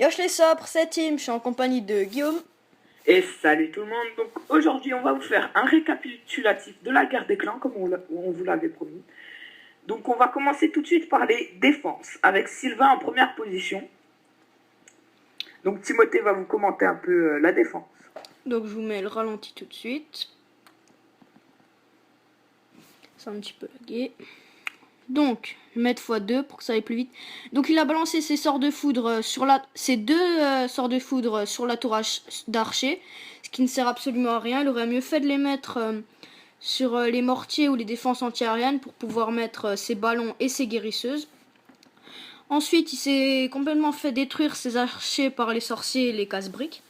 Yosh les sabres, c'est Tim, je suis en compagnie de Guillaume. Et salut tout le monde, donc aujourd'hui on va vous faire un récapitulatif de la guerre des clans comme on vous l'avait promis. Donc on va commencer tout de suite par les défenses avec Sylvain en première position. Donc Timothée va vous commenter un peu la défense. Donc je vous mets le ralenti tout de suite. C'est un petit peu lagué. Donc, je vais mettre x2 pour que ça aille plus vite. Donc il a balancé ses sorts de foudre ses deux sorts de foudre sur la tour d'archer, ce qui ne sert absolument à rien. Il aurait mieux fait de les mettre sur les mortiers ou les défenses antiaériennes pour pouvoir mettre ses ballons et ses guérisseuses. Ensuite, il s'est complètement fait détruire ses archers par les sorciers et les casse-briques.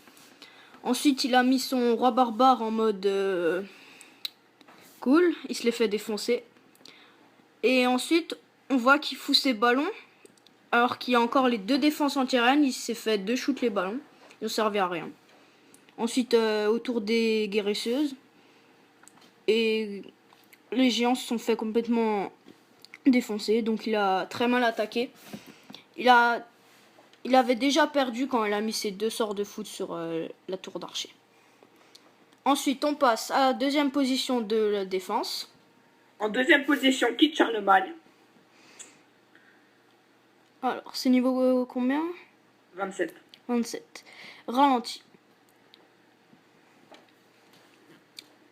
Ensuite, il a mis son roi barbare en mode cool. Il se les fait défoncer. Et ensuite, on voit qu'il fout ses ballons. Alors qu'il y a encore les deux défenses anti-aériennes. Il s'est fait deux shoot les ballons. Ils n'ont servi à rien. Ensuite, autour des guérisseuses. Et les géants se sont fait complètement défoncer. Donc il a très mal attaqué. Il avait déjà perdu quand il a mis ses deux sorts de foot sur la tour d'archer. Ensuite, on passe à la deuxième position de la défense. En deuxième position, Kit Charlemagne. Alors, c'est niveau combien? 27. 27. Ralenti.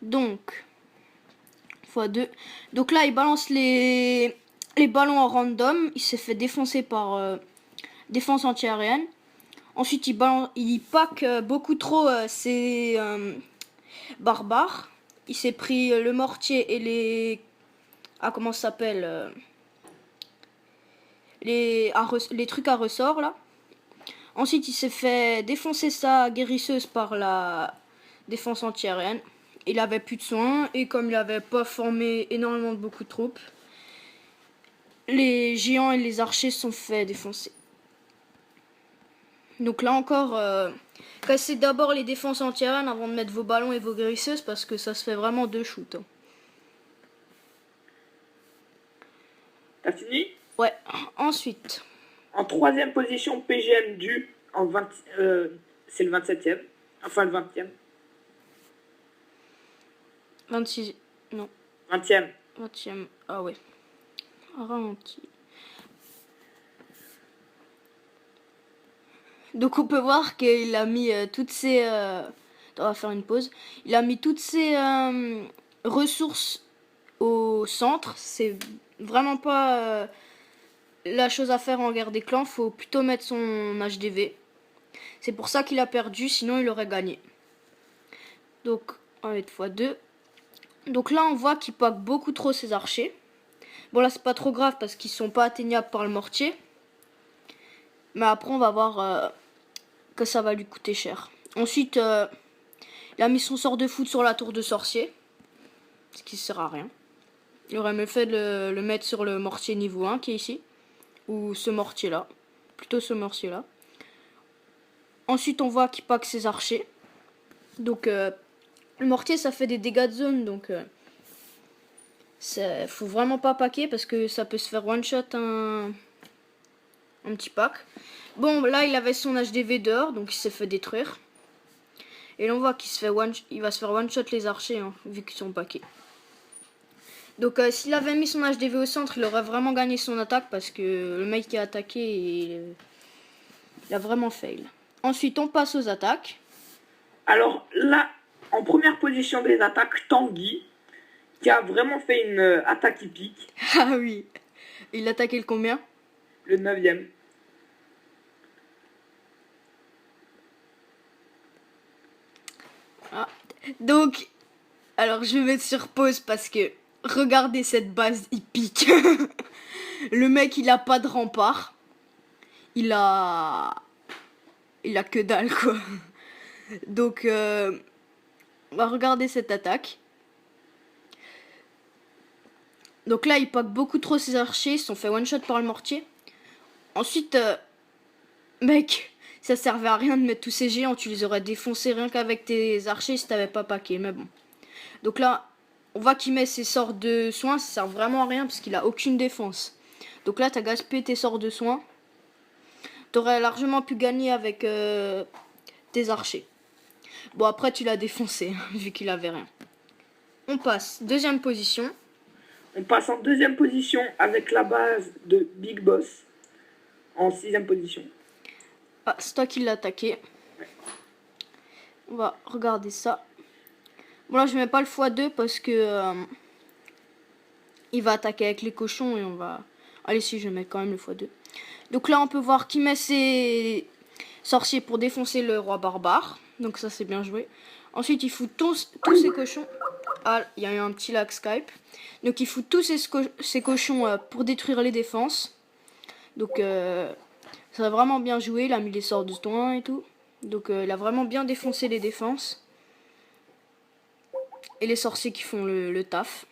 Donc, x2. Donc là, il balance les ballons en random. Il s'est fait défoncer par défense anti-aérienne. Ensuite, il pack beaucoup trop ses barbares. Il s'est pris le mortier et les... Ah, comment ça s'appelle les trucs à ressort, là. Ensuite, il s'est fait défoncer sa guérisseuse par la défense anti-aérienne. Il avait plus de soins, et comme il avait pas formé énormément de beaucoup de troupes, les géants et les archers se sont fait défoncer. Donc là encore, cassez d'abord les défenses anti-aériennes avant de mettre vos ballons et vos guérisseuses, parce que ça se fait vraiment deux shoots. T'as fini? Ouais, ensuite. En troisième position, PGM du, c'est le 27e, enfin le 20e. 26, non. 20e. 20e, ah ouais. Ralenti. Donc on peut voir qu'il a mis toutes ses... on va faire une pause. Il a mis toutes ses ressources au centre. C'est vraiment pas la chose à faire en guerre des clans. Faut plutôt mettre son HDV. C'est pour ça qu'il a perdu, sinon il aurait gagné. Donc on va mettre x2. Donc là on voit qu'il pack beaucoup trop ses archers. Bon là c'est pas trop grave parce qu'ils sont pas atteignables par le mortier. Mais après on va voir que ça va lui coûter cher. Ensuite il a mis son sort de foot sur la tour de sorcier. Ce qui sert à rien. Il aurait mieux fait de le mettre sur le mortier niveau 1 qui est ici. Ou ce mortier là. Plutôt ce mortier là. Ensuite on voit qu'il pack ses archers. Donc le mortier ça fait des dégâts de zone. Donc faut vraiment pas packer parce que ça peut se faire one shot un petit pack. Bon là il avait son HDV dehors donc il s'est fait détruire. Et là on voit qu'il va se faire one shot les archers hein, vu qu'ils sont packés. Donc s'il avait mis son HDV au centre il aurait vraiment gagné son attaque parce que le mec qui a attaqué il a vraiment fail. Ensuite on passe aux attaques. Alors là, en première position des attaques, Tanguy, qui a vraiment fait une attaque épique. Ah oui, il a attaqué le combien? Le 9e. Ah. Donc, alors je vais mettre sur pause parce que regardez cette base épique. Le mec il a pas de rempart. Il a que dalle quoi. Donc on va regarder cette attaque. Donc là il pack beaucoup trop ses archers. Ils se sont fait one shot par le mortier. Ensuite mec, ça servait à rien de mettre tous ces géants. Tu les aurais défoncés rien qu'avec tes archers si t'avais pas packé. Mais bon. Donc là on voit qu'il met ses sorts de soins. Ça sert vraiment à rien parce qu'il a aucune défense. Donc là t'as gaspillé tes sorts de soins T'aurais largement pu gagner avec tes archers. Bon, après, tu l'as défoncé, vu qu'il avait rien. On passe. Deuxième position. On passe en deuxième position avec la base de Big Boss. En sixième position. Ah, c'est toi qui l'as attaqué. Ouais. On va regarder ça. Bon, là, je mets pas le x2 parce que il va attaquer avec les cochons et on va... Allez, si, je vais mettre quand même le x2. Donc là, on peut voir qu'il met ses sorciers pour défoncer le roi barbare. Donc ça, c'est bien joué. Ensuite, il fout tous ses cochons. Ah, il y a eu un petit lag Skype. Donc il fout tous ses cochons pour détruire les défenses. Donc ça a vraiment bien joué. Il a mis les sorts de soin et tout. Donc il a vraiment bien défoncé les défenses. Et les sorciers qui font le taf.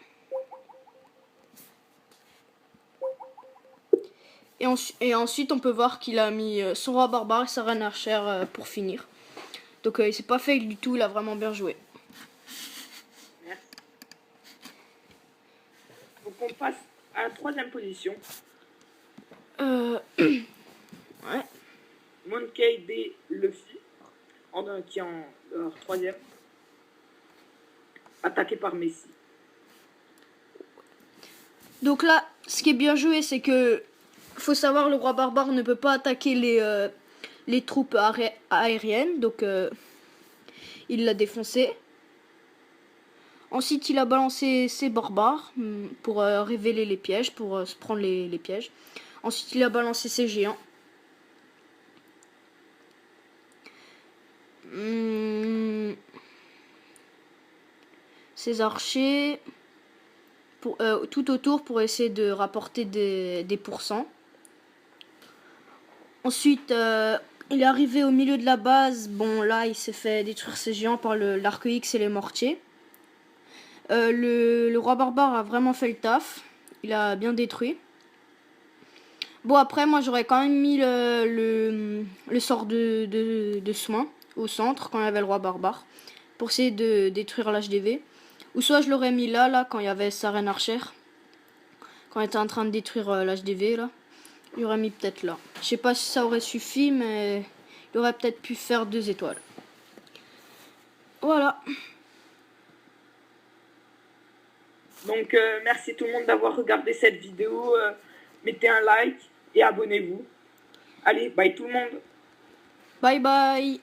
Et ensuite, on peut voir qu'il a mis son roi barbare et sa reine archère pour finir. Donc, il s'est pas fait du tout, il a vraiment bien joué. Merci. Donc, on passe à la troisième position. Ouais. Monkey D. Luffy, qui est en troisième. Attaqué par Messi. Donc là, ce qui est bien joué, c'est que faut savoir, le roi barbare ne peut pas attaquer les troupes aériennes, donc il l'a défoncé. Ensuite, il a balancé ses barbares pour révéler les pièges, pour se prendre les pièges. Ensuite, il a balancé ses géants. Ses archers tout autour pour essayer de rapporter des pourcents. Ensuite, il est arrivé au milieu de la base. Bon, là, il s'est fait détruire ses géants par l'arc X et les mortiers. Le roi barbare a vraiment fait le taf. Il a bien détruit. Bon, après, moi, j'aurais quand même mis le sort de soin au centre quand il y avait le roi barbare pour essayer de détruire l'HDV. Ou soit je l'aurais mis là, quand il y avait sa reine archère. Quand il était en train de détruire l'HDV, là. Il aurait mis peut-être là. Je sais pas si ça aurait suffi, mais il aurait peut-être pu faire 2 étoiles. Voilà. Donc, merci tout le monde d'avoir regardé cette vidéo. Mettez un like et abonnez-vous. Allez, bye tout le monde. Bye bye.